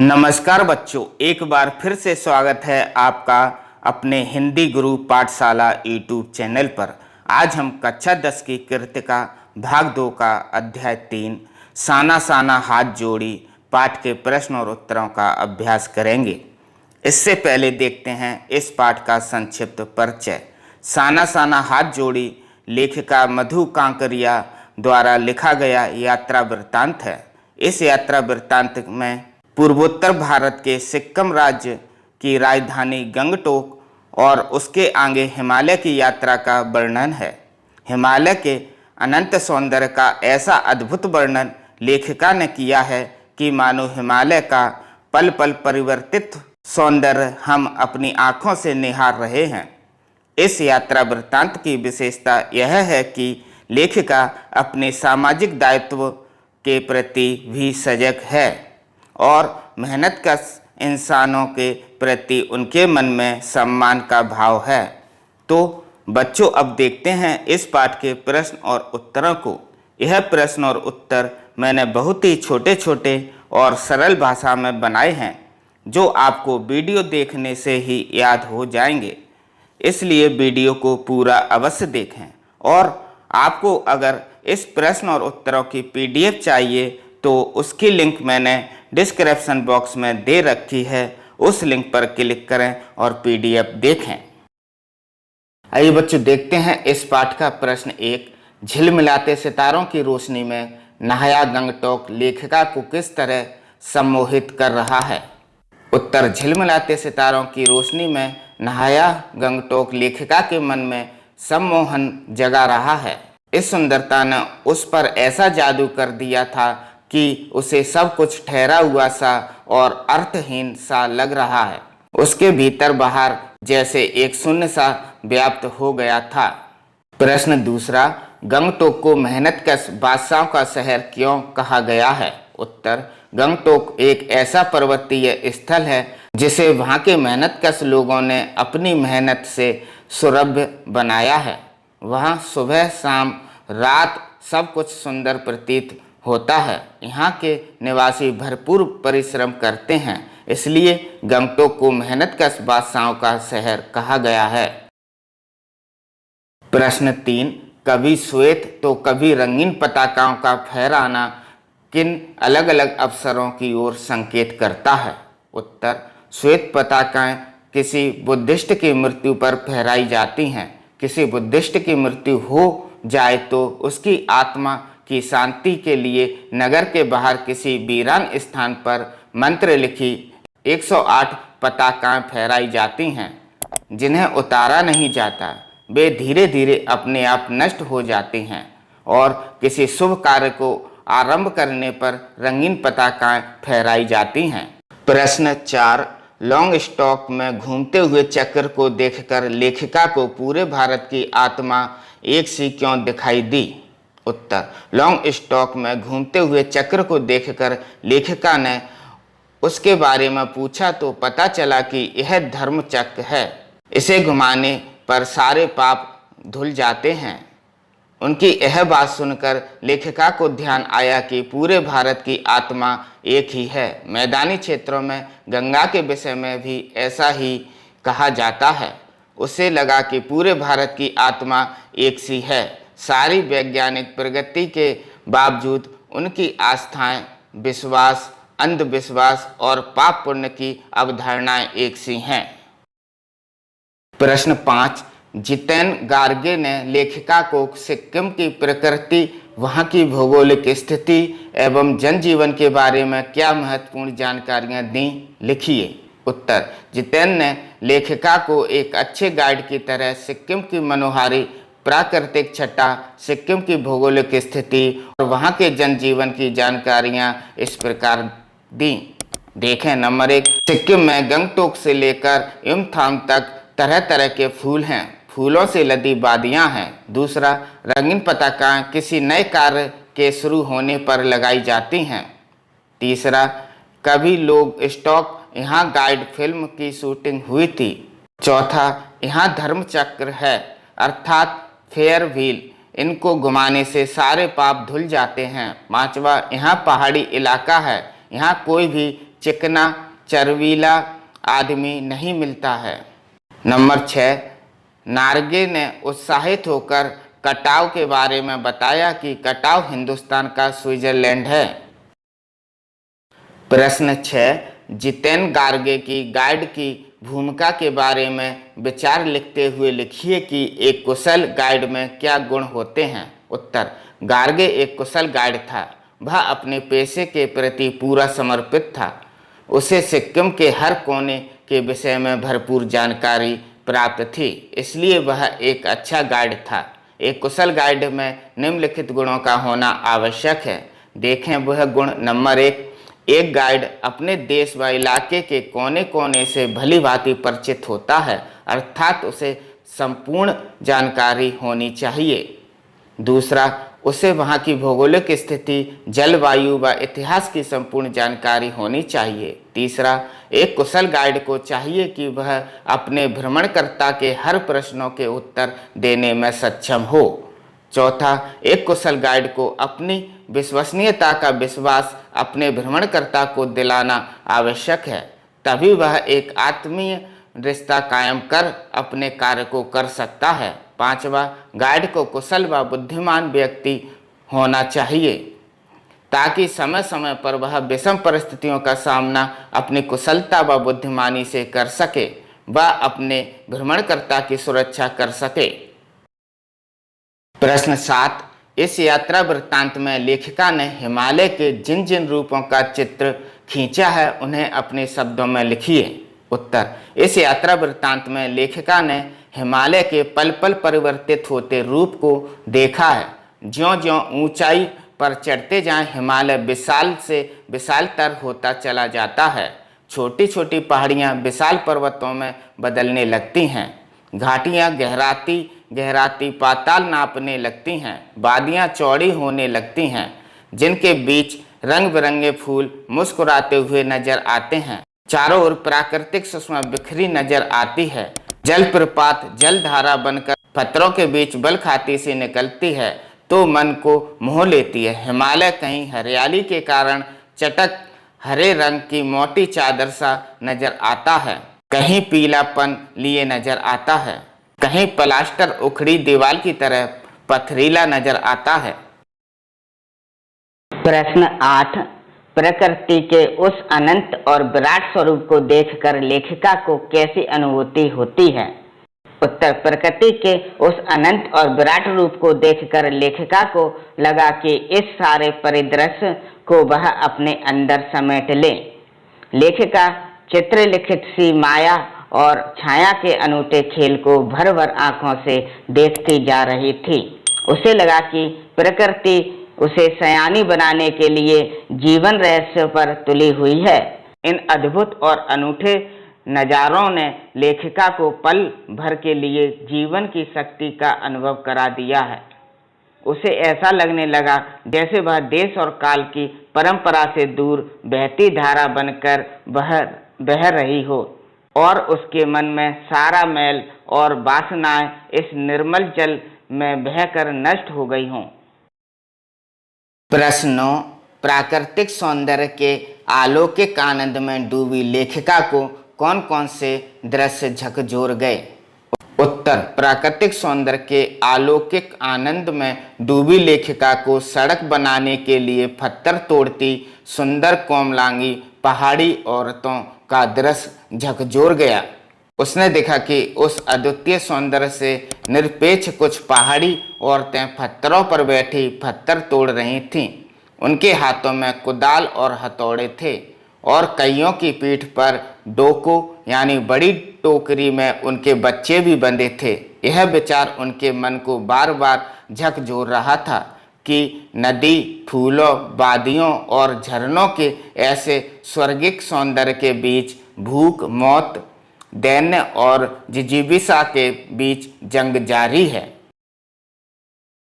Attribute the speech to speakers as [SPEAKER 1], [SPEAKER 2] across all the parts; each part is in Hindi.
[SPEAKER 1] नमस्कार बच्चों, एक बार फिर से स्वागत है आपका अपने हिंदी गुरु पाठशाला यूट्यूब चैनल पर। आज हम कक्षा 10 की कृतिका भाग 2 का अध्याय 3 साना साना हाथ जोड़ी पाठ के प्रश्न और उत्तरों का अभ्यास करेंगे। इससे पहले देखते हैं इस पाठ का संक्षिप्त परिचय। साना साना हाथ जोड़ी लेखिका मधु कांकरिया द्वारा लिखा गया यात्रा वृत्तांत है। इस यात्रा वृत्तांत में पूर्वोत्तर भारत के सिक्किम राज्य की राजधानी गंगटोक और उसके आगे हिमालय की यात्रा का वर्णन है। हिमालय के अनंत सौंदर्य का ऐसा अद्भुत वर्णन लेखिका ने किया है कि मानो हिमालय का पल पल परिवर्तित सौंदर्य हम अपनी आँखों से निहार रहे हैं। इस यात्रा वृत्तांत की विशेषता यह है कि लेखिका अपने सामाजिक दायित्व के प्रति भी सजग है और मेहनतकश इंसानों के प्रति उनके मन में सम्मान का भाव है। तो बच्चों, अब देखते हैं इस पाठ के प्रश्न और उत्तरों को। यह प्रश्न और उत्तर मैंने बहुत ही छोटे छोटे और सरल भाषा में बनाए हैं, जो आपको वीडियो देखने से ही याद हो जाएंगे। इसलिए वीडियो को पूरा अवश्य देखें। और आपको अगर इस प्रश्न और उत्तरों की PDF चाहिए तो उसकी लिंक मैंने डिस्क्रिप्शन बॉक्स में दे रखी है। उस लिंक पर क्लिक करें और PDF देखें। आइए बच्चों, देखते हैं इस पाठ का प्रश्न 1। झिलमिलाते सितारों की रोशनी में नहाया गंगटोक लेखिका को किस तरह सम्मोहित कर रहा है? उत्तर: झिलमिलाते सितारों की रोशनी में नहाया गंगटोक लेखिका के मन में सम्मोहन जगा रहा है। इस सुंदरता ने उस पर ऐसा जादू कर दिया था कि उसे सब कुछ ठहरा हुआ सा और अर्थहीन सा लग रहा है। उसके भीतर बाहर जैसे एक शून्य सा व्याप्त हो गया था। प्रश्न 2। गंगटोक को मेहनतकश बादशाहों का शहर क्यों कहा गया है? उत्तर: गंगटोक एक ऐसा पर्वतीय स्थल है जिसे वहाँ के मेहनतकश लोगों ने अपनी मेहनत से सुरभ्य बनाया है। वहाँ सुबह शाम रात सब कुछ सुंदर प्रतीत होता है। यहाँ के निवासी भरपूर परिश्रम करते हैं, इसलिए गंगटोक को मेहनतकश बादशाहों का शहर कहा गया है। प्रश्न 3। कभी श्वेत तो कभी रंगीन पताकाओं का फहराना किन अलग अलग अवसरों की ओर संकेत करता है? उत्तर: श्वेत पताकाएं किसी बुद्धिस्ट की मृत्यु पर फहराई जाती हैं। किसी बुद्धिस्ट की मृत्यु हो जाए तो उसकी आत्मा की शांति के लिए नगर के बाहर किसी वीरान स्थान पर मंत्र लिखी 108 पताकाएं फहराई जाती हैं, जिन्हें उतारा नहीं जाता। वे धीरे धीरे अपने आप नष्ट हो जाती हैं और किसी शुभ कार्य को आरंभ करने पर रंगीन पताकाएं फहराई जाती हैं। प्रश्न 4। लॉन्ग स्टॉक में घूमते हुए चक्र को देखकर लेखिका को पूरे भारत की आत्मा एक सी क्यों दिखाई दी? उत्तर: लॉन्ग स्टॉक में घूमते हुए चक्र को देखकर लेखिका ने उसके बारे में पूछा तो पता चला कि यह धर्म चक्र है। इसे घुमाने पर सारे पाप धुल जाते हैं। उनकी यह बात सुनकर लेखिका को ध्यान आया कि पूरे भारत की आत्मा एक ही है। मैदानी क्षेत्रों में गंगा के विषय में भी ऐसा ही कहा जाता है। उसे लगा कि पूरे भारत की आत्मा एक सी है। सारी वैज्ञानिक प्रगति के बावजूद उनकी आस्थाएं, विश्वास, अंधविश्वास और पाप पुण्य की अवधारणाएं एक सी हैं। प्रश्न 5। जितेन गार्गे ने लेखिका को सिक्किम की प्रकृति, वहाँ की भौगोलिक स्थिति एवं जनजीवन के बारे में क्या महत्वपूर्ण जानकारियाँ दी? लिखिए। उत्तर: जितेन ने लेखिका को एक अच्छे गाइड की तरह सिक्किम की मनोहारी प्राकृतिक छटा, सिक्किम की भौगोलिक स्थिति और वहाँ के जनजीवन की जानकारियाँ इस प्रकार दी। देखें। नंबर 1, सिक्किम में गंगटोक से लेकर यमथांग तक तरह तरह के फूल हैं। फूलों से लदी वादियाँ हैं। दूसरा, रंगीन पताकाएं किसी नए कार्य के शुरू होने पर लगाई जाती हैं। तीसरा, कभी लोग स्टॉक यहाँ गाइड फिल्म की शूटिंग हुई थी। चौथा, यहाँ धर्मचक्र है अर्थात फेयर व्हील, इनको घुमाने से सारे पाप धुल जाते हैं। पांचवा, यहाँ पहाड़ी इलाका है, यहाँ कोई भी चिकना चरवीला आदमी नहीं मिलता है। नंबर 6, नार्गे ने उत्साहित होकर कटाव के बारे में बताया कि कटाव हिंदुस्तान का स्विट्जरलैंड है। प्रश्न 6, जितेन गार्गे की गाइड की भूमिका के बारे में विचार लिखते हुए लिखिए कि एक कुशल गाइड में क्या गुण होते हैं। उत्तर, गार्गे एक कुशल गाइड था। वह अपने पेशे के प्रति पूरा समर्पित था। उसे सिक्किम के हर कोने के विषय में भरपूर जानकारी प्राप्त थी, इसलिए वह एक अच्छा गाइड था। एक कुशल गाइड में निम्नलिखित गुणों का होना आवश्यक है। देखें वह गुण। नंबर 1, एक गाइड अपने देश व इलाके के कोने कोने से भली भांति परिचित होता है, अर्थात उसे संपूर्ण जानकारी होनी चाहिए। दूसरा, उसे वहाँ की भौगोलिक स्थिति, जलवायु व इतिहास की संपूर्ण जानकारी होनी चाहिए। तीसरा, एक कुशल गाइड को चाहिए कि वह अपने भ्रमणकर्ता के हर प्रश्नों के उत्तर देने में सक्षम हो। चौथा, एक कुशल गाइड को अपनी विश्वसनीयता का विश्वास अपने भ्रमणकर्ता को दिलाना आवश्यक है, तभी वह एक आत्मीय रिश्ता कायम कर अपने कार्य को कर सकता है। पांचवा, गाइड को कुशल व बुद्धिमान व्यक्ति होना चाहिए ताकि समय समय पर वह विषम परिस्थितियों का सामना अपनी कुशलता व बुद्धिमानी से कर सके व अपने भ्रमणकर्ता की सुरक्षा कर सके। प्रश्न 7, इस यात्रा वृत्तांत में लेखिका ने हिमालय के जिन जिन रूपों का चित्र खींचा है उन्हें अपने शब्दों में लिखिए। उत्तर, इस यात्रा वृत्तांत में लेखिका ने हिमालय के पल पल परिवर्तित होते रूप को देखा है। ज्यों ज्यों ऊंचाई पर चढ़ते जाएं हिमालय विशाल से विशालतर होता चला जाता है। छोटी छोटी पहाड़ियां विशाल पर्वतों में बदलने लगती हैं। घाटियां गहराती गहराती पाताल नापने लगती हैं। वादियां चौड़ी होने लगती हैं जिनके बीच रंग बिरंगे फूल मुस्कुराते हुए नजर आते हैं। चारों ओर प्राकृतिक सुषमा बिखरी नजर आती है। जलप्रपात जलधारा बनकर पत्थरों के बीच बल खाती सी निकलती है तो मन को मोह लेती है। हिमालय कहीं हरियाली के कारण चटक हरे रंग की मोटी चादर सा नजर आता है, कहीं पीलापन लिए नजर आता है, कहीं प्लास्टर उखड़ी दीवार की तरह पथरीला नजर आता है।
[SPEAKER 2] प्रश्न 8, प्रकृति के उस अनंत और विराट स्वरूप को देखकर लेखिका को कैसी अनुभूति होती है। उत्तर, प्रकृति के उस अनंत और विराट रूप को देखकर लेखिका को लगा कि इस सारे परिदृश्य को वह अपने अंदर समेट ले। लेखिका चित्रलिखित सी माया और छाया के अनूठे खेल को भर भर आंखों से देखती जा रही थी। उसे लगा कि प्रकृति उसे सयानी बनाने के लिए जीवन रहस्य पर तुली हुई है। इन अद्भुत और अनूठे नज़ारों ने लेखिका को पल भर के लिए जीवन की शक्ति का अनुभव करा दिया है। उसे ऐसा लगने लगा जैसे वह देश और काल की परंपरा से दूर बहती धारा बनकर बह रही हो और उसके मन में सारा मैल और वासनाएं इस निर्मल जल में बहकर नष्ट हो गई हों।
[SPEAKER 1] प्रश्न, प्राकृतिक सौंदर्य के अलौकिक आनंद में डूबी लेखिका को कौन कौन से दृश्य झकझोर गए। उत्तर, प्राकृतिक सौंदर्य के अलौकिक आनंद में डूबी लेखिका को सड़क बनाने के लिए पत्थर तोड़ती सुंदर कोमलांगी पहाड़ी औरतों का दृश्य झकझोर गया। उसने देखा कि उस अद्वितीय सौंदर्य से निरपेक्ष कुछ पहाड़ी औरतें पत्थरों पर बैठी पत्थर तोड़ रही थीं। उनके हाथों में कुदाल और हथौड़े थे और कईयों की पीठ पर डोको यानी बड़ी टोकरी में उनके बच्चे भी बंधे थे। यह विचार उनके मन को बार बार झकझोर रहा था कि नदी, फूलों, वादियों और झरनों के ऐसे स्वर्गिक सौंदर्य के बीच भूख, मौत, दैन्य और जिजीविषा के बीच जंग जारी है।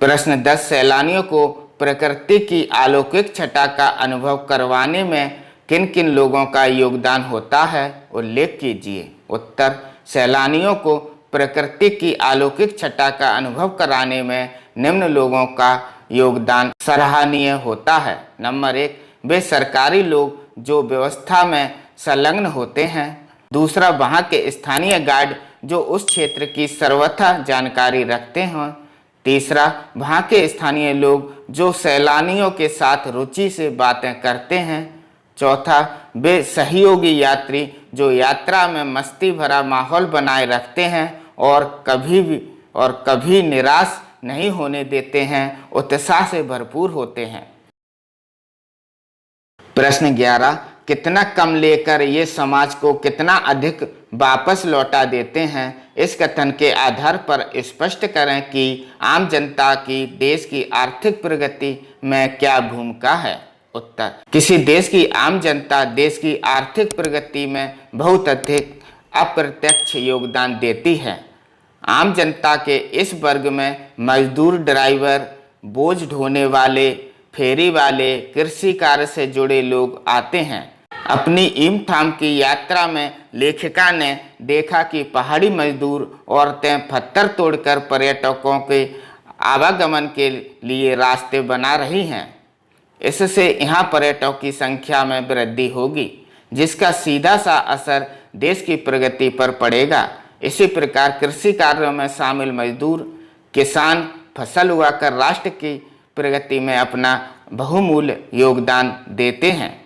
[SPEAKER 1] प्रश्न 10, सैलानियों को प्रकृति की अलौकिक छटा का अनुभव करवाने में किन किन लोगों का योगदान होता है, उल्लेख कीजिए। उत्तर, सैलानियों को प्रकृति की अलौकिक छटा का अनुभव कराने में निम्न लोगों का योगदान सराहनीय होता है। नंबर 1, वे सरकारी लोग जो व्यवस्था में संलग्न होते हैं। दूसरा, वहाँ के स्थानीय गाइड जो उस क्षेत्र की सर्वथा जानकारी रखते हों। तीसरा, वहाँ के स्थानीय लोग जो सैलानियों के साथ रुचि से बातें करते हैं। चौथा, वे सहयोगी यात्री जो यात्रा में मस्ती भरा माहौल बनाए रखते हैं और कभी निराश नहीं होने देते हैं, उत्साह से भरपूर होते हैं। प्रश्न 11, कितना कम लेकर ये समाज को कितना अधिक वापस लौटा देते हैं, इस कथन के आधार पर स्पष्ट करें कि आम जनता की देश की आर्थिक प्रगति में क्या भूमिका है। उत्तर, किसी देश की आम जनता देश की आर्थिक प्रगति में बहुत अधिक अप्रत्यक्ष योगदान देती है। आम जनता के इस वर्ग में मजदूर, ड्राइवर, बोझ ढोने वाले, फेरी वाले, कृषि कार्य से जुड़े लोग आते हैं। अपनी ईम ठाम की यात्रा में लेखिका ने देखा कि पहाड़ी मजदूर औरतें पत्थर तोड़कर पर्यटकों के आवागमन के लिए रास्ते बना रही हैं। इससे यहाँ पर्यटकों की संख्या में वृद्धि होगी, जिसका सीधा सा असर देश की प्रगति पर पड़ेगा। इसी प्रकार कृषि कार्यों में शामिल मजदूर, किसान फसल उगाकर राष्ट्र की प्रगति में अपना बहुमूल्य योगदान देते हैं।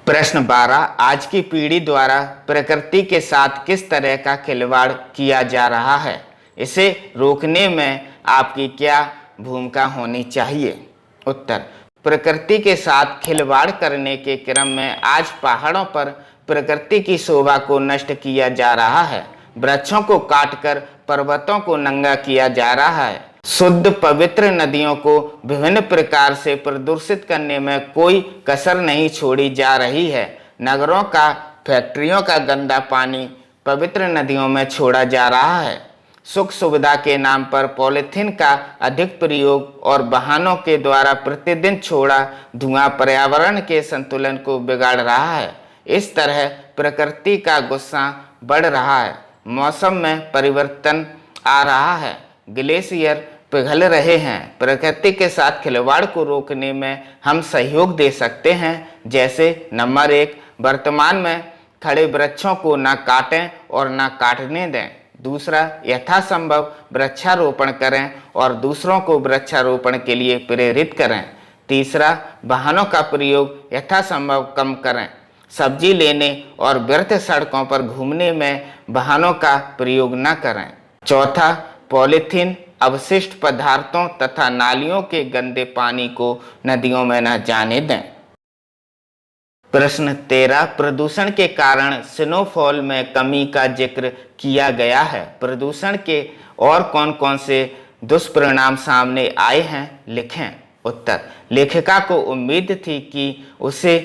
[SPEAKER 1] प्रश्न 12, आज की पीढ़ी द्वारा प्रकृति के साथ किस तरह का खिलवाड़ किया जा रहा है, इसे रोकने में आपकी क्या भूमिका होनी चाहिए। उत्तर, प्रकृति के साथ खिलवाड़ करने के क्रम में आज पहाड़ों पर प्रकृति की शोभा को नष्ट किया जा रहा है। वृक्षों को काटकर पर्वतों को नंगा किया जा रहा है। शुद्ध पवित्र नदियों को विभिन्न प्रकार से प्रदूषित करने में कोई कसर नहीं छोड़ी जा रही है। नगरों का, फैक्ट्रियों का गंदा पानी पवित्र नदियों में छोड़ा जा रहा है। सुख सुविधा के नाम पर पॉलीथीन का अधिक प्रयोग और वाहनों के द्वारा प्रतिदिन छोड़ा धुआं पर्यावरण के संतुलन को बिगाड़ रहा है। इस तरह प्रकृति का गुस्सा बढ़ रहा है। मौसम में परिवर्तन आ रहा है। ग्लेशियर पिघल रहे हैं। प्रकृति के साथ खिलवाड़ को रोकने में हम सहयोग दे सकते हैं। जैसे नंबर 1, वर्तमान में खड़े वृक्षों को न काटें और न काटने दें। दूसरा, यथासंभव वृक्षारोपण करें और दूसरों को वृक्षारोपण के लिए प्रेरित करें। तीसरा, वाहनों का प्रयोग यथासंभव कम करें। सब्जी लेने और व्यर्थ सड़कों पर घूमने में वाहनों का प्रयोग न करें। चौथा, पॉलीथीन, अवशिष्ट पदार्थों तथा नालियों के गंदे पानी को नदियों में न जाने दें। प्रश्न 13, प्रदूषण के कारण स्नोफॉल में कमी का जिक्र किया गया है। प्रदूषण के और कौन कौन से दुष्परिणाम सामने आए हैं, लिखें। उत्तर, लेखिका को उम्मीद थी कि उसे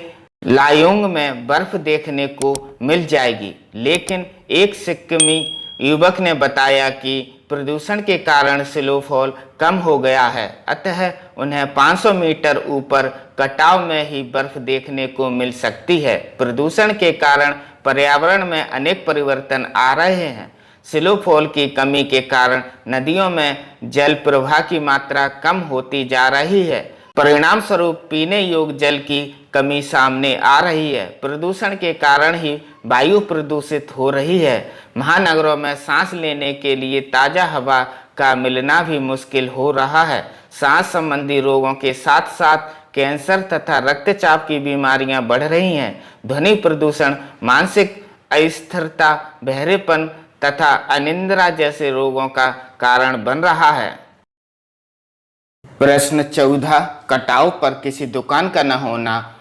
[SPEAKER 1] लायोंग में बर्फ देखने को मिल जाएगी, लेकिन एक सिक्किमी युवक ने बताया कि प्रदूषण के कारण स्नोफॉल कम हो गया है, अतः उन्हें 500 मीटर ऊपर कटाव में ही बर्फ देखने को मिल सकती है। प्रदूषण के कारण पर्यावरण में अनेक परिवर्तन आ रहे हैं। स्नोफॉल की कमी के कारण नदियों में जल प्रवाह की मात्रा कम होती जा रही है। परिणाम स्वरूप पीने योग्य जल की कमी सामने आ रही है। प्रदूषण के कारण ही वायु प्रदूषित हो रही है। महानगरों में सांस लेने के लिए ताज़ा हवा का मिलना भी मुश्किल हो रहा है। सांस संबंधी रोगों के साथ साथ कैंसर तथा रक्तचाप की बीमारियां बढ़ रही हैं। ध्वनि प्रदूषण मानसिक अस्थिरता, बहरेपन तथा अनिद्रा जैसे रोगों का कारण बन रहा है। प्रश्न 14, कटाव पर किसी दुकान का न होना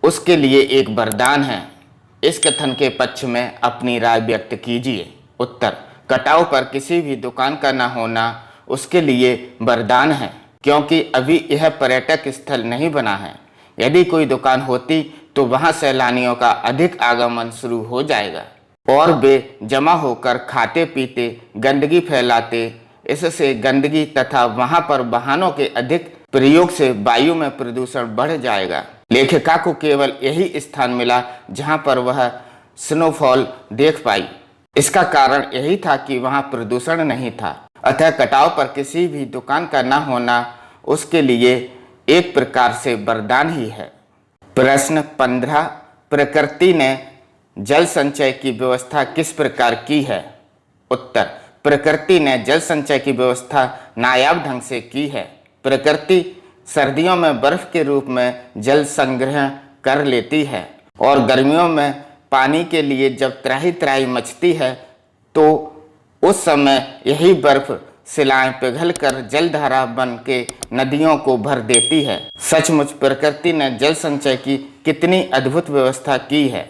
[SPEAKER 1] उसके लिए एक वरदान है। इस कथन के पक्ष में अपनी राय व्यक्त कीजिए। उत्तर, कटाव पर किसी भी दुकान का न होना उसके लिए वरदान है, क्योंकि अभी यह पर्यटक स्थल नहीं बना है। यदि कोई दुकान होती तो वहां सैलानियों का अधिक आगमन शुरू हो जाएगा और वे जमा होकर खाते पीते गंदगी फैलाते। इससे गंदगी तथा वहां पर वाहनों के अधिक प्रयोग से वायु में प्रदूषण बढ़ जाएगा। लेखिका को केवल यही स्थान मिला जहां पर वह स्नोफॉल देख पाई। इसका कारण यही था कि वहां प्रदूषण नहीं था। अतः कटाव पर किसी भी दुकान का न होना उसके लिए एक प्रकार से वरदान ही है। प्रश्न 15, प्रकृति ने जल संचय की व्यवस्था किस प्रकार की है? उत्तर, प्रकृति ने जल संचय की व्यवस्था नायाब ढंग से की है। प्रकृति सर्दियों में बर्फ के रूप में जल संग्रह कर लेती है और गर्मियों में पानी के लिए जब त्राही त्राही मचती है तो उस समय यही बर्फ शिलाएं पिघलकर जलधारा बन के नदियों को भर देती है। सचमुच प्रकृति ने जल संचय की कितनी अद्भुत व्यवस्था की है।